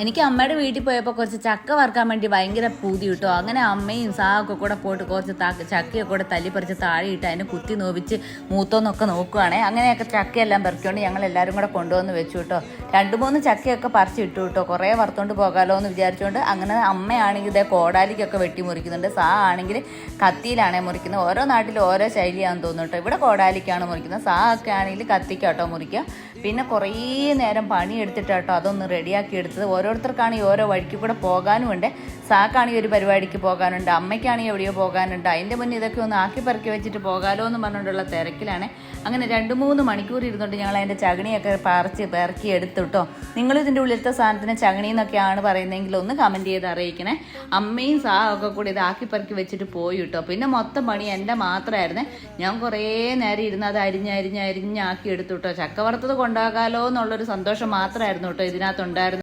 എനിക്ക് അമ്മയുടെ വീട്ടിൽ പോയപ്പോൾ കുറച്ച് ചക്ക വറുക്കാൻ വേണ്ടി ഭയങ്കര പൂതി കിട്ടോ. അങ്ങനെ അമ്മയും സാഹൊക്കെ കൂടെ പോയിട്ട് കുറച്ച് ചക്കയൊക്കെ കൂടെ തല്ലിപ്പറിച്ച് താഴെ ഇട്ട് അതിനെ കുത്തി നോവിച്ച് മൂത്തോന്നൊക്കെ നോക്കുവാണേ. അങ്ങനെയൊക്കെ ചക്കയെല്ലാം പറിച്ചുകൊണ്ട് ഞങ്ങൾ എല്ലാവരും കൂടെ കൊണ്ടുവന്ന് വെച്ചു കേട്ടോ. 2-3 ചക്കയൊക്കെ പറിച്ചിട്ടു കേട്ടോ. കുറേ വറുത്തോണ്ട് പോകാമല്ലോ എന്ന് വിചാരിച്ചുകൊണ്ട് അങ്ങനെ അമ്മയാണെങ്കിൽ ഇതേ കോടാലിക്കൊക്കെ വെട്ടി മുറിക്കുന്നുണ്ട്. ആണെങ്കിൽ കത്തിയിലാണേ മുറിക്കുന്നത്. ഓരോ നാട്ടിലും ഓരോ ശൈലിയാണെന്ന് തോന്നുന്നു കേട്ടോ. ഇവിടെ കോടാലിക്കാണ് മുറിക്കുന്നത്. ഒക്കെ ആണെങ്കിൽ കത്തിക്കാട്ടോ മുറിക്കുക. പിന്നെ കുറേ നേരം പണിയെടുത്തിട്ടാട്ടോ അതൊന്ന് റെഡിയാക്കി എടുത്തത്. ഓരോരുത്തർക്കാണെങ്കിൽ ഓരോ വഴിക്ക് കൂടെ പോകാനുമുണ്ട്. സാക്കാണെങ്കിൽ ഒരു പരിപാടിക്ക് പോകാനുണ്ട്, അമ്മയ്ക്കാണെങ്കിൽ എവിടെയോ പോകാനുണ്ട്. അതിൻ്റെ മുന്നേ ഇതൊക്കെ ഒന്ന് ആക്കി പറക്കി വെച്ചിട്ട് പോകാമല്ലോ എന്ന് പറഞ്ഞുകൊണ്ടുള്ള തിരക്കിലാണ്. അങ്ങനെ 2-3 മണിക്കൂർ ഇരുന്നുകൊണ്ട് ഞങ്ങൾ അതിൻ്റെ ചകിണിയൊക്കെ പെറുക്കി എടുത്തു കേട്ടോ. നിങ്ങളിതിൻ്റെ ഉള്ളിലത്തെ സാധനത്തിന് ചകിണി എന്നൊക്കെയാണ് പറയുന്നതെങ്കിൽ ഒന്ന് കമൻറ്റ് ചെയ്ത് അറിയിക്കണേ. അമ്മയും ഒക്കെ കൂടി ഇത് ആക്കി പറക്കി വെച്ചിട്ട് പോയി കേട്ടോ. പിന്നെ മൊത്തം പണി എൻ്റെ മാത്രമായിരുന്നേ. ഞാൻ കുറേ നേരം ഇരുന്ന് അത് അരിഞ്ഞാക്കി എടുത്തു കേട്ടോ. ചക്ക വറുത്തത് കൊണ്ടാകാമല്ലോ എന്നുള്ളൊരു സന്തോഷം മാത്രമായിരുന്നു കേട്ടോ ഇതിനകത്തുണ്ടായിരുന്നു.